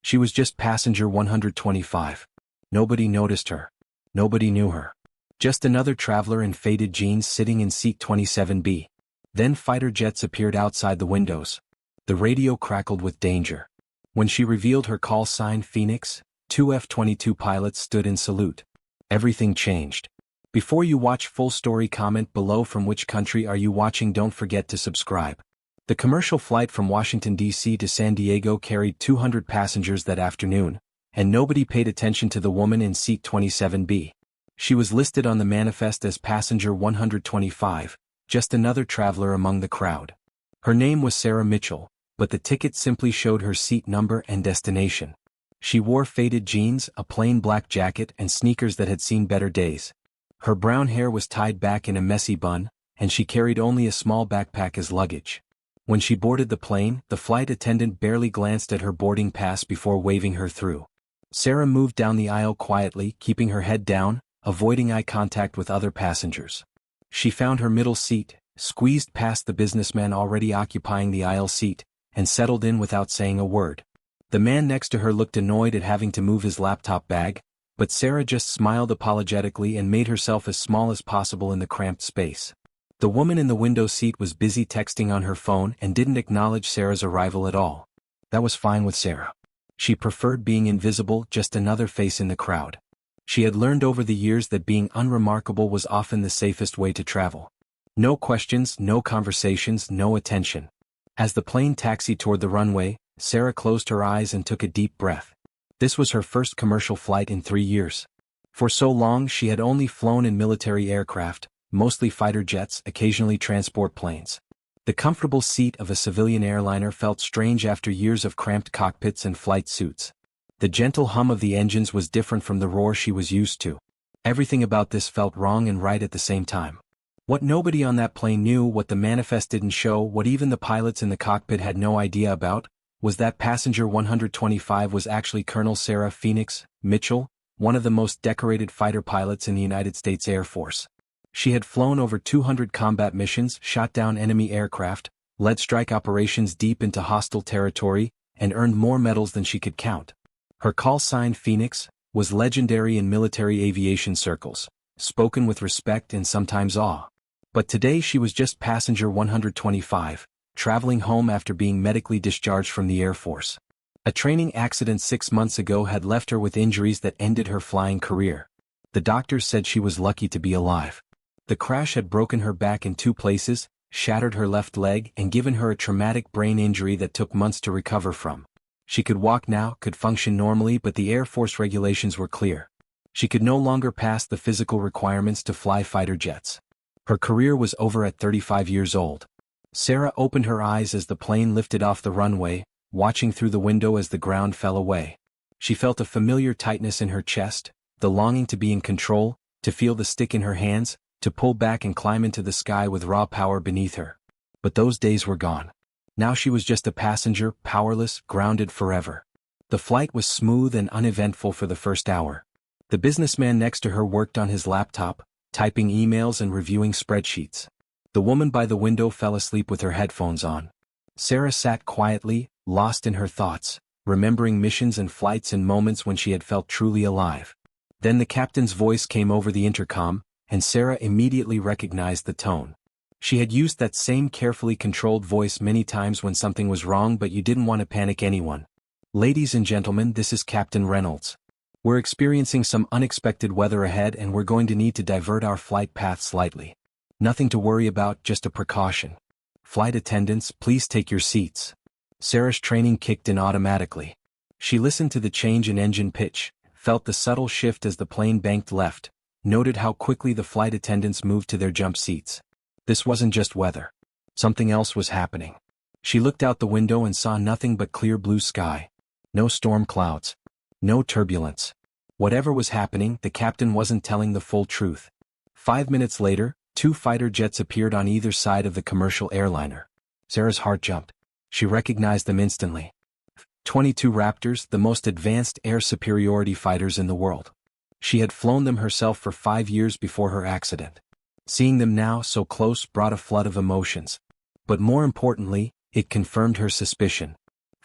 She was just passenger 125. Nobody noticed her. Nobody knew her. Just another traveler in faded jeans sitting in seat 27B. Then fighter jets appeared outside the windows. The radio crackled with danger. When she revealed her call sign Phoenix, 2 F-22 pilots stood in salute. Everything changed. Before you watch full story, comment below from which country are you watching. Don't forget to subscribe. The commercial flight from Washington, D.C. to San Diego carried 200 passengers that afternoon, and nobody paid attention to the woman in seat 27B. She was listed on the manifest as passenger 125, just another traveler among the crowd. Her name was Sarah Mitchell, but the ticket simply showed her seat number and destination. She wore faded jeans, a plain black jacket, and sneakers that had seen better days. Her brown hair was tied back in a messy bun, and she carried only a small backpack as luggage. When she boarded the plane, the flight attendant barely glanced at her boarding pass before waving her through. Sarah moved down the aisle quietly, keeping her head down, avoiding eye contact with other passengers. She found her middle seat, squeezed past the businessman already occupying the aisle seat, and settled in without saying a word. The man next to her looked annoyed at having to move his laptop bag, but Sarah just smiled apologetically and made herself as small as possible in the cramped space. The woman in the window seat was busy texting on her phone and didn't acknowledge Sarah's arrival at all. That was fine with Sarah. She preferred being invisible, just another face in the crowd. She had learned over the years that being unremarkable was often the safest way to travel. No questions, no conversations, no attention. As the plane taxied toward the runway, Sarah closed her eyes and took a deep breath. This was her first commercial flight in 3 years. For so long she had only flown in military aircraft, mostly fighter jets, occasionally transport planes. The comfortable seat of a civilian airliner felt strange after years of cramped cockpits and flight suits. The gentle hum of the engines was different from the roar she was used to. Everything about this felt wrong and right at the same time. What nobody on that plane knew, what the manifest didn't show, what even the pilots in the cockpit had no idea about, was that passenger 125 was actually Colonel Sarah Phoenix Mitchell, one of the most decorated fighter pilots in the United States Air Force. She had flown over 200 combat missions, shot down enemy aircraft, led strike operations deep into hostile territory, and earned more medals than she could count. Her call sign Phoenix was legendary in military aviation circles, spoken with respect and sometimes awe. But today she was just passenger 125, traveling home after being medically discharged from the Air Force. A training accident 6 months ago had left her with injuries that ended her flying career. The doctors said she was lucky to be alive. The crash had broken her back in 2 places, shattered her left leg, and given her a traumatic brain injury that took months to recover from. She could walk now, could function normally, but the Air Force regulations were clear. She could no longer pass the physical requirements to fly fighter jets. Her career was over at 35 years old. Sarah opened her eyes as the plane lifted off the runway, watching through the window as the ground fell away. She felt a familiar tightness in her chest, the longing to be in control, to feel the stick in her hands, to pull back and climb into the sky with raw power beneath her. But those days were gone. Now she was just a passenger, powerless, grounded forever. The flight was smooth and uneventful for the first hour. The businessman next to her worked on his laptop, typing emails and reviewing spreadsheets. The woman by the window fell asleep with her headphones on. Sarah sat quietly, lost in her thoughts, remembering missions and flights and moments when she had felt truly alive. Then the captain's voice came over the intercom, and Sarah immediately recognized the tone. She had used that same carefully controlled voice many times when something was wrong, but you didn't want to panic anyone. "Ladies and gentlemen, this is Captain Reynolds. We're experiencing some unexpected weather ahead and we're going to need to divert our flight path slightly. Nothing to worry about, just a precaution. Flight attendants, please take your seats." Sarah's training kicked in automatically. She listened to the change in engine pitch, felt the subtle shift as the plane banked left, noted how quickly the flight attendants moved to their jump seats. This wasn't just weather. Something else was happening. She looked out the window and saw nothing but clear blue sky. No storm clouds. No turbulence. Whatever was happening, the captain wasn't telling the full truth. 5 minutes later, 2 fighter jets appeared on either side of the commercial airliner. Sarah's heart jumped. She recognized them instantly. F-22 Raptors, the most advanced air superiority fighters in the world. She had flown them herself for 5 years before her accident. Seeing them now so close brought a flood of emotions. But more importantly, it confirmed her suspicion.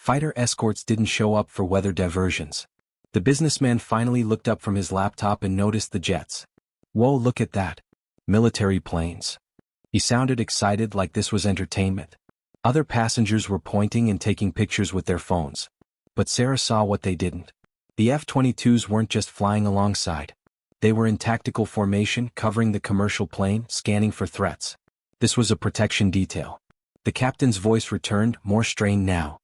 Fighter escorts didn't show up for weather diversions. The businessman finally looked up from his laptop and noticed the jets. Whoa, look at that. Military planes. He sounded excited, like this was entertainment. Other passengers were pointing and taking pictures with their phones. But Sarah saw what they didn't. The F-22s weren't just flying alongside. They were in tactical formation, covering the commercial plane, scanning for threats. This was a protection detail. The captain's voice returned, more strained now.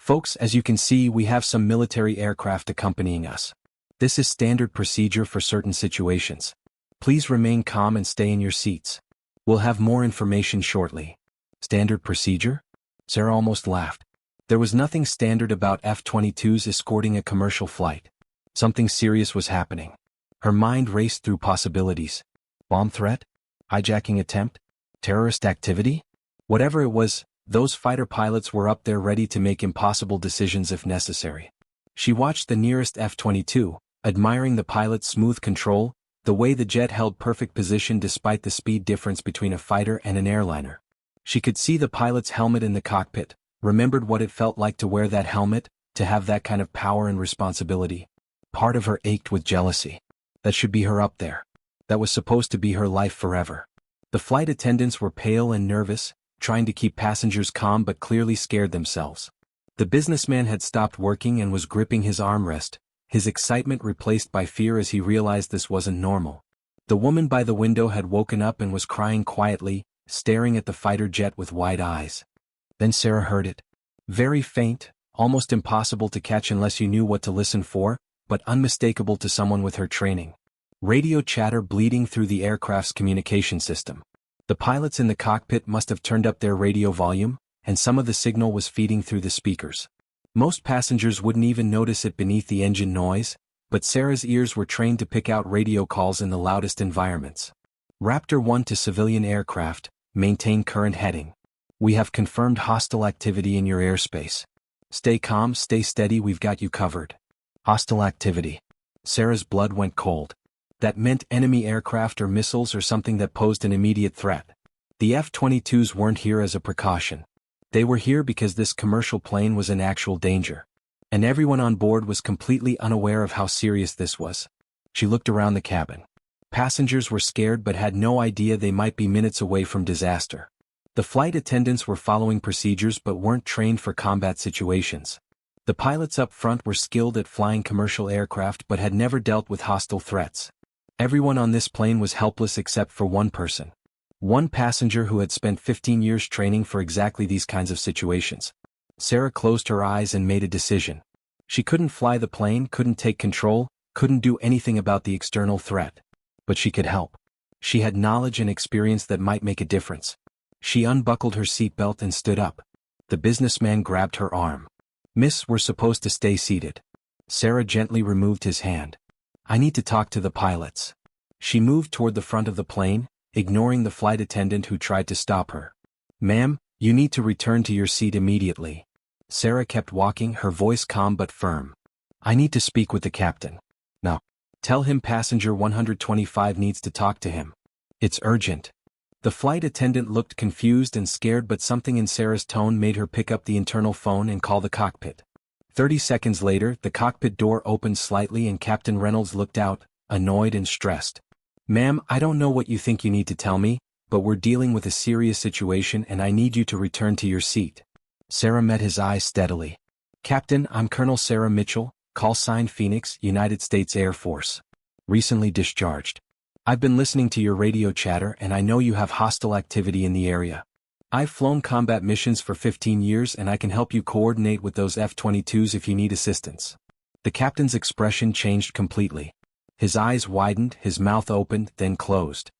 Folks, as you can see, we have some military aircraft accompanying us. This is standard procedure for certain situations. Please remain calm and stay in your seats. We'll have more information shortly. Standard procedure? Sarah almost laughed. There was nothing standard about F-22s escorting a commercial flight. Something serious was happening. Her mind raced through possibilities. Bomb threat? Hijacking attempt? Terrorist activity? Whatever it was, those fighter pilots were up there ready to make impossible decisions if necessary. She watched the nearest F-22, admiring the pilot's smooth control, the way the jet held perfect position despite the speed difference between a fighter and an airliner. She could see the pilot's helmet in the cockpit, remembered what it felt like to wear that helmet, to have that kind of power and responsibility. Part of her ached with jealousy. That should be her up there. That was supposed to be her life forever. The flight attendants were pale and nervous, trying to keep passengers calm but clearly scared themselves. The businessman had stopped working and was gripping his armrest, his excitement replaced by fear as he realized this wasn't normal. The woman by the window had woken up and was crying quietly, staring at the fighter jet with wide eyes. Then Sarah heard it. Very faint, almost impossible to catch unless you knew what to listen for, but unmistakable to someone with her training. Radio chatter bleeding through the aircraft's communication system. The pilots in the cockpit must have turned up their radio volume, and some of the signal was feeding through the speakers. Most passengers wouldn't even notice it beneath the engine noise, but Sarah's ears were trained to pick out radio calls in the loudest environments. Raptor 1 to civilian aircraft, maintain current heading. We have confirmed hostile activity in your airspace. Stay calm, stay steady, we've got you covered. Hostile activity. Sarah's blood went cold. That meant enemy aircraft or missiles or something that posed an immediate threat. The F-22s weren't here as a precaution. They were here because this commercial plane was in actual danger. And everyone on board was completely unaware of how serious this was. She looked around the cabin. Passengers were scared but had no idea they might be minutes away from disaster. The flight attendants were following procedures but weren't trained for combat situations. The pilots up front were skilled at flying commercial aircraft but had never dealt with hostile threats. Everyone on this plane was helpless except for one person. One passenger who had spent 15 years training for exactly these kinds of situations. Sarah closed her eyes and made a decision. She couldn't fly the plane, couldn't take control, couldn't do anything about the external threat. But she could help. She had knowledge and experience that might make a difference. She unbuckled her seatbelt and stood up. The businessman grabbed her arm. Miss, we're supposed to stay seated. Sarah gently removed his hand. I need to talk to the pilots. She moved toward the front of the plane, ignoring the flight attendant who tried to stop her. Ma'am, you need to return to your seat immediately. Sarah kept walking, her voice calm but firm. I need to speak with the captain. Now. Tell him passenger 125 needs to talk to him. It's urgent. The flight attendant looked confused and scared, but something in Sarah's tone made her pick up the internal phone and call the cockpit. 30 seconds later, the cockpit door opened slightly and Captain Reynolds looked out, annoyed and stressed. Ma'am, I don't know what you think you need to tell me, but we're dealing with a serious situation and I need you to return to your seat. Sarah met his eyes steadily. Captain, I'm Colonel Sarah Mitchell, call sign Phoenix, United States Air Force. Recently discharged. I've been listening to your radio chatter and I know you have hostile activity in the area. I've flown combat missions for 15 years and I can help you coordinate with those F-22s if you need assistance. The captain's expression changed completely. His eyes widened, his mouth opened, then closed.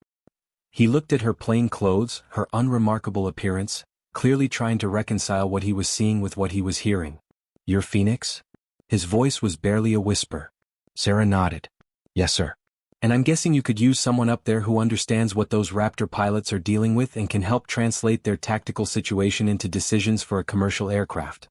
He looked at her plain clothes, her unremarkable appearance, clearly trying to reconcile what he was seeing with what he was hearing. You're Phoenix? His voice was barely a whisper. Sarah nodded. Yes, sir. And I'm guessing you could use someone up there who understands what those Raptor pilots are dealing with and can help translate their tactical situation into decisions for a commercial aircraft.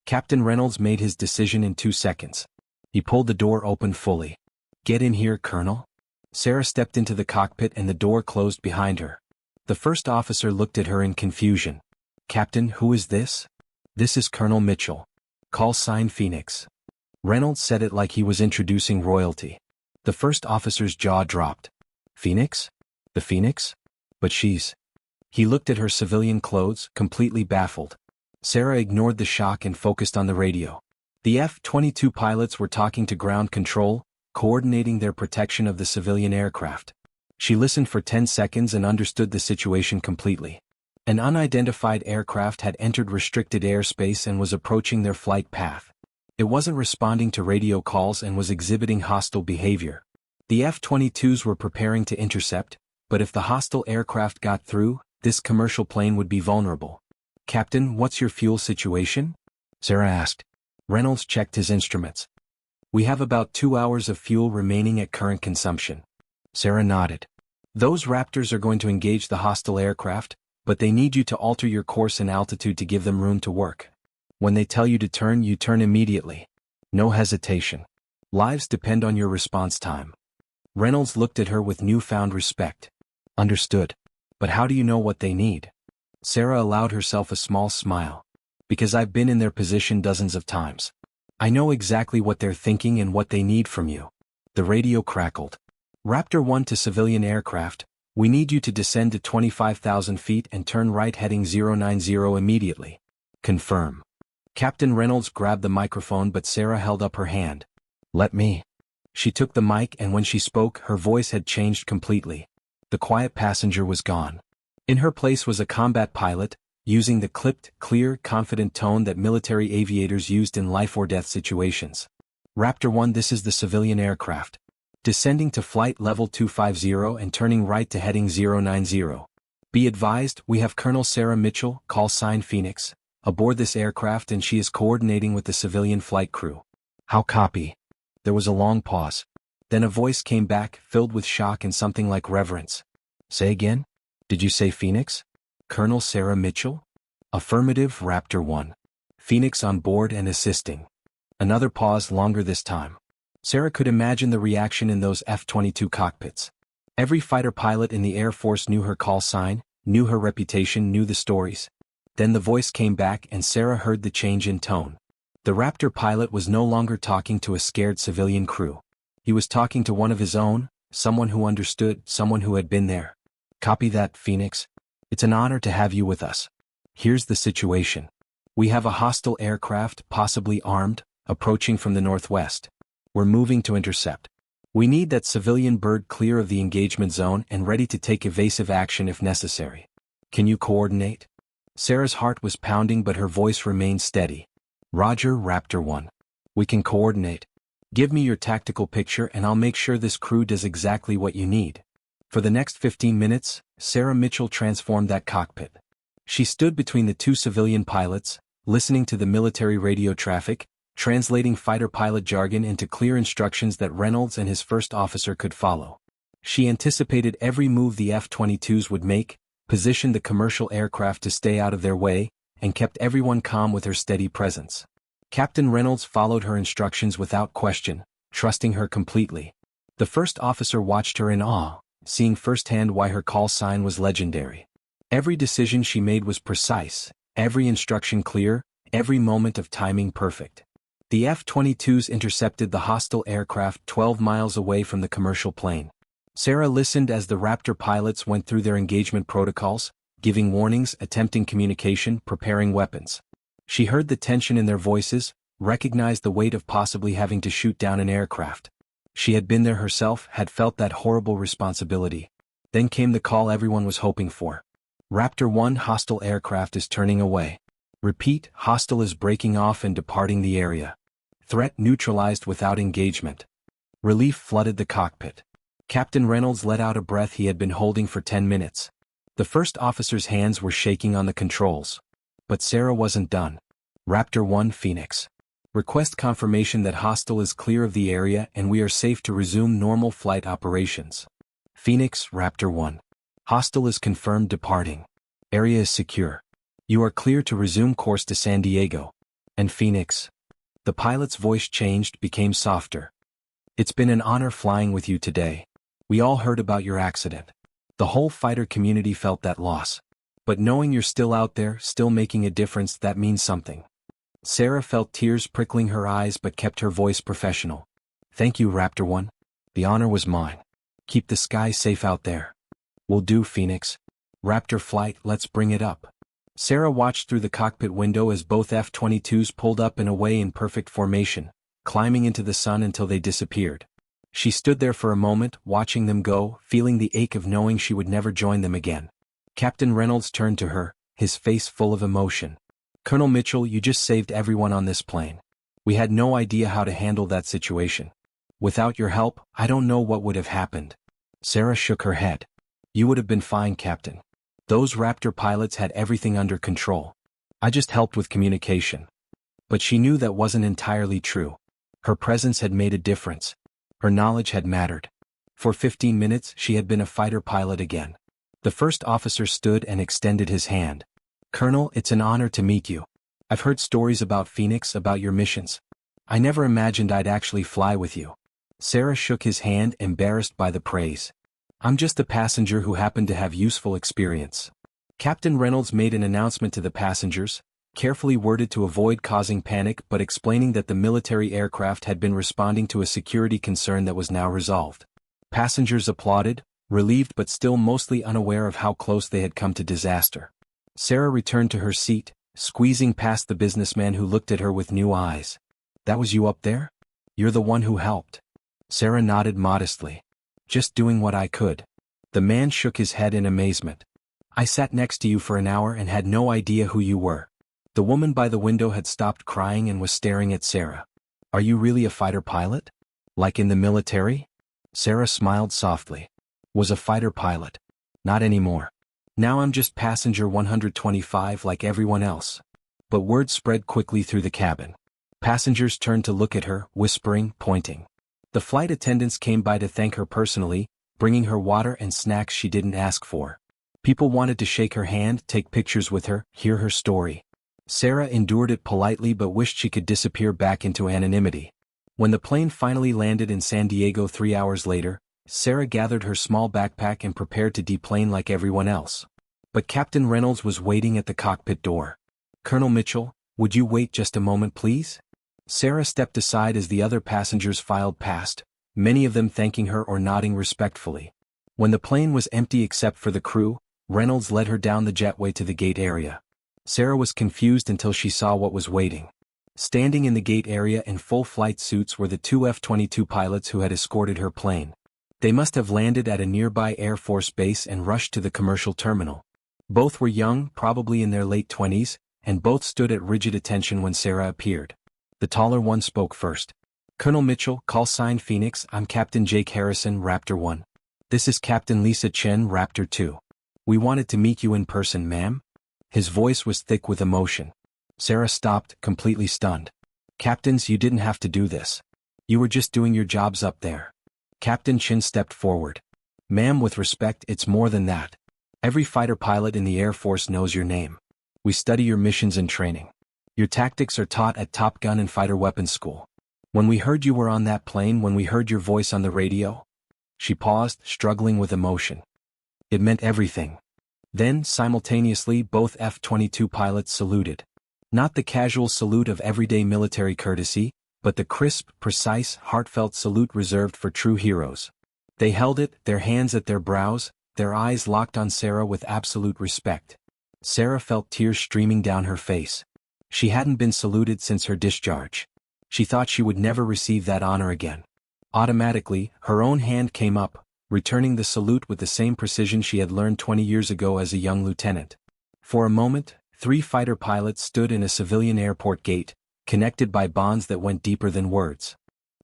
Captain Reynolds made his decision in 2 seconds. He pulled the door open fully. Get in here, Colonel. Sarah stepped into the cockpit and the door closed behind her. The first officer looked at her in confusion. Captain, who is this? This is Colonel Mitchell. Call sign Phoenix. Reynolds said it like he was introducing royalty. The first officer's jaw dropped. Phoenix? The Phoenix? But she's... He looked at her civilian clothes, completely baffled. Sarah ignored the shock and focused on the radio. The F-22 pilots were talking to ground control, coordinating their protection of the civilian aircraft. She listened for 10 seconds and understood the situation completely. An unidentified aircraft had entered restricted airspace and was approaching their flight path. It wasn't responding to radio calls and was exhibiting hostile behavior. The F-22s were preparing to intercept, but if the hostile aircraft got through, this commercial plane would be vulnerable. "Captain, what's your fuel situation?" Sarah asked. Reynolds checked his instruments. "We have about 2 hours of fuel remaining at current consumption." Sarah nodded. "Those Raptors are going to engage the hostile aircraft, but they need you to alter your course and altitude to give them room to work. When they tell you turn immediately. No hesitation. Lives depend on your response time." Reynolds looked at her with newfound respect. "Understood. But how do you know what they need?" Sarah allowed herself a small smile. "Because I've been in their position dozens of times. I know exactly what they're thinking and what they need from you." The radio crackled. "Raptor 1 to civilian aircraft, we need you to descend to 25,000 feet and turn right heading 090 immediately." "Confirm." Captain Reynolds grabbed the microphone, but Sarah held up her hand. "Let me." She took the mic, and when she spoke, her voice had changed completely. The quiet passenger was gone. In her place was a combat pilot, using the clipped, clear, confident tone that military aviators used in life-or-death situations. "Raptor 1, this is the civilian aircraft. Descending to flight level 250 and turning right to heading 090. Be advised, we have Colonel Sarah Mitchell, call sign Phoenix, aboard this aircraft, and she is coordinating with the civilian flight crew." "How copy?" There was a long pause. Then a voice came back, filled with shock and something like reverence. "Say again? Did you say Phoenix? Colonel Sarah Mitchell?" "Affirmative, Raptor 1. Phoenix on board and assisting." Another pause, longer this time. Sarah could imagine the reaction in those F-22 cockpits. Every fighter pilot in the Air Force knew her call sign, knew her reputation, knew the stories. Then the voice came back and Sarah heard the change in tone. The Raptor pilot was no longer talking to a scared civilian crew. He was talking to one of his own, someone who understood, someone who had been there. "Copy that, Phoenix. It's an honor to have you with us. Here's the situation. We have a hostile aircraft, possibly armed, approaching from the northwest. We're moving to intercept. We need that civilian bird clear of the engagement zone and ready to take evasive action if necessary. Can you coordinate?" Sarah's heart was pounding, but her voice remained steady. "Roger, Raptor 1. We can coordinate. Give me your tactical picture and I'll make sure this crew does exactly what you need." For the next 15 minutes, Sarah Mitchell transformed that cockpit. She stood between the two civilian pilots, listening to the military radio traffic, translating fighter pilot jargon into clear instructions that Reynolds and his first officer could follow. She anticipated every move the F-22s would make, positioned the commercial aircraft to stay out of their way, and kept everyone calm with her steady presence. Captain Reynolds followed her instructions without question, trusting her completely. The first officer watched her in awe, seeing firsthand why her call sign was legendary. Every decision she made was precise, every instruction clear, every moment of timing perfect. The F-22s intercepted the hostile aircraft 12 miles away from the commercial plane. Sarah listened as the Raptor pilots went through their engagement protocols, giving warnings, attempting communication, preparing weapons. She heard the tension in their voices, recognized the weight of possibly having to shoot down an aircraft. She had been there herself, had felt that horrible responsibility. Then came the call everyone was hoping for. "Raptor 1, hostile aircraft is turning away. Repeat, hostile is breaking off and departing the area. Threat neutralized without engagement." Relief flooded the cockpit. Captain Reynolds let out a breath he had been holding for 10 minutes. The first officer's hands were shaking on the controls. But Sarah wasn't done. "Raptor 1, Phoenix. Request confirmation that hostile is clear of the area and we are safe to resume normal flight operations." "Phoenix, Raptor 1. Hostile is confirmed departing. Area is secure. You are clear to resume course to San Diego." "And Phoenix?" The pilot's voice changed, became softer. "It's been an honor flying with you today. We all heard about your accident. The whole fighter community felt that loss. But knowing you're still out there, still making a difference, that means something. Sarah felt tears prickling her eyes but kept her voice professional. Thank you, Raptor 1. The honor was mine. Keep the sky safe out there. Will do, Phoenix. Raptor flight, let's bring it up. Sarah watched through the cockpit window as both F-22s pulled up and away in perfect formation, climbing into the sun until they disappeared. She stood there for a moment, watching them go, feeling the ache of knowing she would never join them again. Captain Reynolds turned to her, his face full of emotion. Colonel Mitchell, you just saved everyone on this plane. We had no idea how to handle that situation. Without your help, I don't know what would have happened. Sarah shook her head. You would have been fine, Captain. Those Raptor pilots had everything under control. I just helped with communication. But she knew that wasn't entirely true. Her presence had made a difference. Her knowledge had mattered. For 15 minutes she had been a fighter pilot again. The first officer stood and extended his hand. Colonel, it's an honor to meet you. I've heard stories about Phoenix, about your missions. I never imagined I'd actually fly with you. Sarah shook his hand, embarrassed by the praise. I'm just a passenger who happened to have useful experience. Captain Reynolds made an announcement to the passengers, carefully worded to avoid causing panic but explaining that the military aircraft had been responding to a security concern that was now resolved. Passengers applauded, relieved but still mostly unaware of how close they had come to disaster. Sarah returned to her seat, squeezing past the businessman who looked at her with new eyes. That was you up there? You're the one who helped. Sarah nodded modestly. Just doing what I could. The man shook his head in amazement. I sat next to you for an hour and had no idea who you were. The woman by the window had stopped crying and was staring at Sarah. Are you really a fighter pilot? Like in the military? Sarah smiled softly. Was a fighter pilot. Not anymore. Now I'm just passenger 125 like everyone else. But word spread quickly through the cabin. Passengers turned to look at her, whispering, pointing. The flight attendants came by to thank her personally, bringing her water and snacks she didn't ask for. People wanted to shake her hand, take pictures with her, hear her story. Sarah endured it politely but wished she could disappear back into anonymity. When the plane finally landed in San Diego 3 hours later, Sarah gathered her small backpack and prepared to deplane like everyone else. But Captain Reynolds was waiting at the cockpit door. Colonel Mitchell, would you wait just a moment, please? Sarah stepped aside as the other passengers filed past, many of them thanking her or nodding respectfully. When the plane was empty except for the crew, Reynolds led her down the jetway to the gate area. Sarah was confused until she saw what was waiting. Standing in the gate area in full flight suits were the 2 F-22 pilots who had escorted her plane. They must have landed at a nearby Air Force base and rushed to the commercial terminal. Both were young, probably in their late 20s, and both stood at rigid attention when Sarah appeared. The taller one spoke first. Colonel Mitchell, call sign Phoenix, I'm Captain Jake Harrison, Raptor 1. This is Captain Lisa Chen, Raptor 2. We wanted to meet you in person, ma'am. His voice was thick with emotion. Sarah stopped, completely stunned. Captains, you didn't have to do this. You were just doing your jobs up there. Captain Chen stepped forward. Ma'am, with respect, it's more than that. Every fighter pilot in the Air Force knows your name. We study your missions and training. Your tactics are taught at Top Gun and Fighter Weapons School. When we heard you were on that plane, when we heard your voice on the radio. She paused, struggling with emotion. It meant everything. Then, simultaneously, both F-22 pilots saluted. Not the casual salute of everyday military courtesy, but the crisp, precise, heartfelt salute reserved for true heroes. They held it, their hands at their brows, their eyes locked on Sarah with absolute respect. Sarah felt tears streaming down her face. She hadn't been saluted since her discharge. She thought she would never receive that honor again. Automatically, her own hand came up, returning the salute with the same precision she had learned 20 years ago as a young lieutenant. For a moment, 3 fighter pilots stood in a civilian airport gate, connected by bonds that went deeper than words.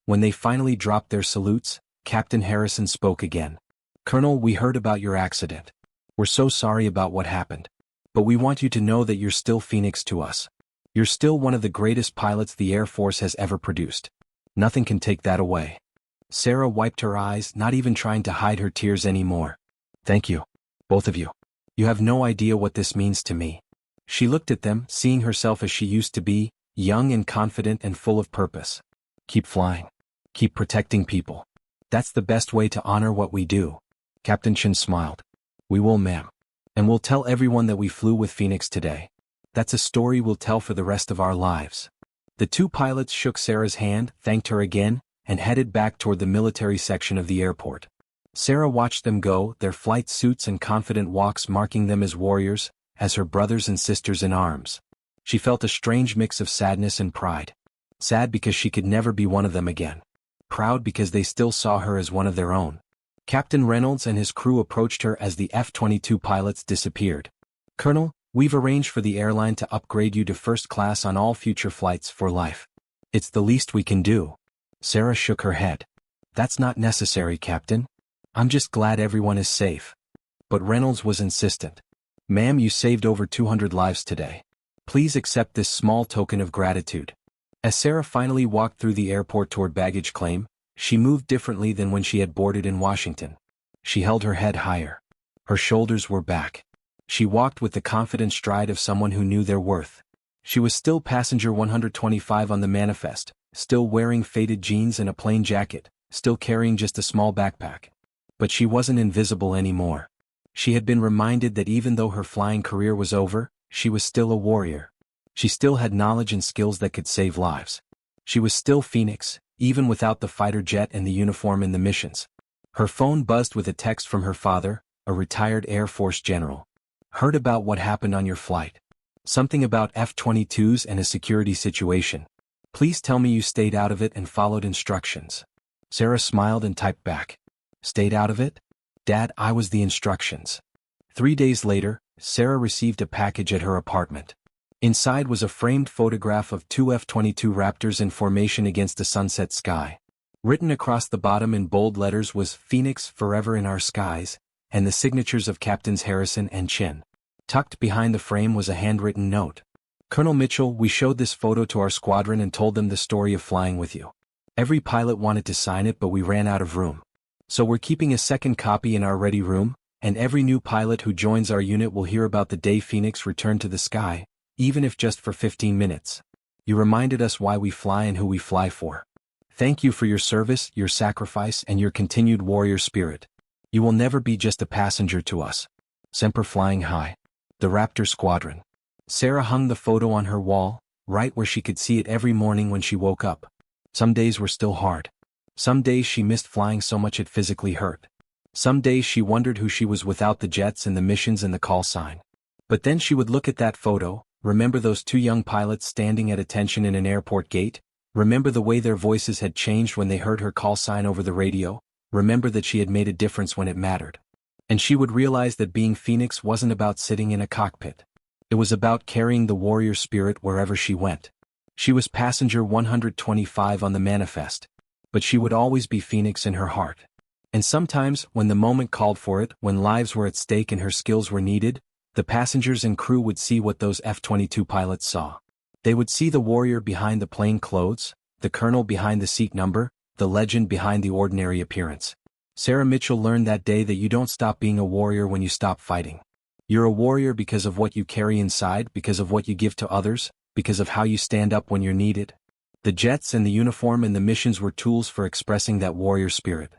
When they finally dropped their salutes, Captain Harrison spoke again. Colonel, we heard about your accident. We're so sorry about what happened. But we want you to know that you're still Phoenix to us. You're still one of the greatest pilots the Air Force has ever produced. Nothing can take that away. Sarah wiped her eyes, not even trying to hide her tears anymore. Thank you. Both of you. You have no idea what this means to me. She looked at them, seeing herself as she used to be, young and confident and full of purpose. Keep flying. Keep protecting people. That's the best way to honor what we do. Captain Chen smiled. We will, ma'am. And we'll tell everyone that we flew with Phoenix today. That's a story we'll tell for the rest of our lives. The two pilots shook Sarah's hand, thanked her again, and headed back toward the military section of the airport. Sarah watched them go, their flight suits and confident walks marking them as warriors, as her brothers and sisters in arms. She felt a strange mix of sadness and pride. Sad because she could never be one of them again. Proud because they still saw her as one of their own. Captain Reynolds and his crew approached her as the F-22 pilots disappeared. "Colonel, we've arranged for the airline to upgrade you to first class on all future flights for life. It's the least we can do." Sarah shook her head. "That's not necessary, Captain. I'm just glad everyone is safe." But Reynolds was insistent. "Ma'am, you saved over 200 lives today. Please accept this small token of gratitude." As Sarah finally walked through the airport toward baggage claim, she moved differently than when she had boarded in Washington. She held her head higher. Her shoulders were back. She walked with the confident stride of someone who knew their worth. She was still passenger 125 on the manifest, still wearing faded jeans and a plain jacket, still carrying just a small backpack. But she wasn't invisible anymore. She had been reminded that even though her flying career was over, she was still a warrior. She still had knowledge and skills that could save lives. She was still Phoenix, even without the fighter jet and the uniform in the missions. Her phone buzzed with a text from her father, a retired Air Force general. "Heard about what happened on your flight. Something about F-22s and a security situation. Please tell me you stayed out of it and followed instructions." Sarah smiled and typed back. "Stayed out of it? Dad, I was the instructions." 3 days later, Sarah received a package at her apartment. Inside was a framed photograph of two F-22 Raptors in formation against a sunset sky. Written across the bottom in bold letters was "Phoenix forever in our skies," and the signatures of Captains Harrison and Chin. Tucked behind the frame was a handwritten note. "Colonel Mitchell, we showed this photo to our squadron and told them the story of flying with you. Every pilot wanted to sign it, but we ran out of room. So we're keeping a second copy in our ready room, and every new pilot who joins our unit will hear about the day Phoenix returned to the sky, even if just for 15 minutes. You reminded us why we fly and who we fly for. Thank you for your service, your sacrifice, and your continued warrior spirit. You will never be just a passenger to us. Semper Flying High." The Raptor Squadron. Sarah hung the photo on her wall, right where she could see it every morning when she woke up. Some days were still hard. Some days she missed flying so much it physically hurt. Some days she wondered who she was without the jets and the missions and the call sign. But then she would look at that photo, remember those two young pilots standing at attention in an airport gate, remember the way their voices had changed when they heard her call sign over the radio, remember that she had made a difference when it mattered. And she would realize that being Phoenix wasn't about sitting in a cockpit. It was about carrying the warrior spirit wherever she went. She was passenger 125 on the manifest. But she would always be Phoenix in her heart. And sometimes, when the moment called for it, when lives were at stake and her skills were needed, the passengers and crew would see what those F-22 pilots saw. They would see the warrior behind the plain clothes, the colonel behind the seat number, the legend behind the ordinary appearance. Sarah Mitchell learned that day that you don't stop being a warrior when you stop fighting. You're a warrior because of what you carry inside, because of what you give to others, because of how you stand up when you're needed. The jets and the uniform and the missions were tools for expressing that warrior spirit.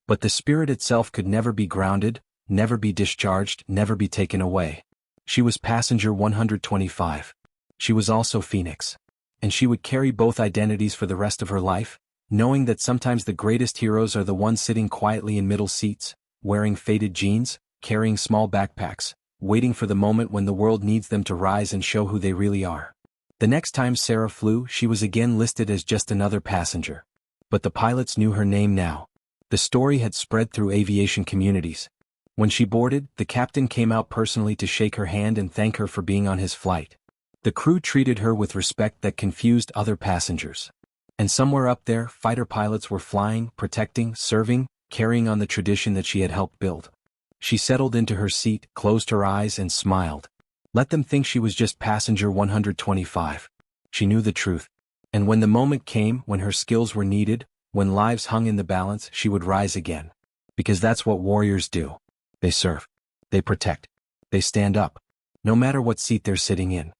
But the spirit itself could never be grounded, never be discharged, never be taken away. She was passenger 125. She was also Phoenix. And she would carry both identities for the rest of her life, knowing that sometimes the greatest heroes are the ones sitting quietly in middle seats, wearing faded jeans, carrying small backpacks, waiting for the moment when the world needs them to rise and show who they really are. The next time Sarah flew, she was again listed as just another passenger. But the pilots knew her name now. The story had spread through aviation communities. When she boarded, the captain came out personally to shake her hand and thank her for being on his flight. The crew treated her with respect that confused other passengers. And somewhere up there, fighter pilots were flying, protecting, serving, carrying on the tradition that she had helped build. She settled into her seat, closed her eyes, and smiled. Let them think she was just passenger 125. She knew the truth. And when the moment came, when her skills were needed, when lives hung in the balance, she would rise again. Because that's what warriors do. They serve. They protect. They stand up. No matter what seat they're sitting in.